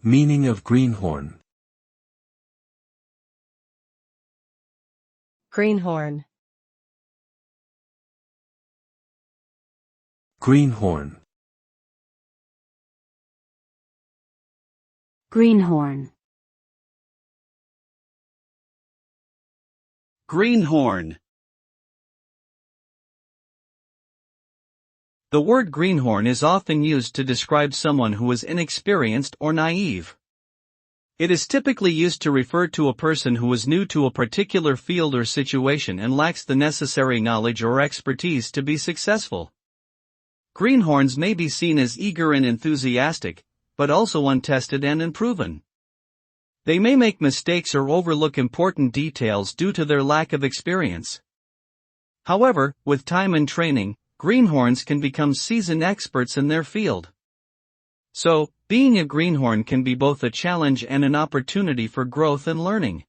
Meaning of greenhorn. Greenhorn. Greenhorn. Greenhorn. Greenhorn. The word greenhorn is often used to describe someone who is inexperienced or naive. It is typically used to refer to a person who is new to a particular field or situation and lacks the necessary knowledge or expertise to be successful. Greenhorns may be seen as eager and enthusiastic, but also untested and unproven. They may make mistakes or overlook important details due to their lack of experience. However, with time and training, greenhorns can become seasoned experts in their field. So, being a greenhorn can be both a challenge and an opportunity for growth and learning.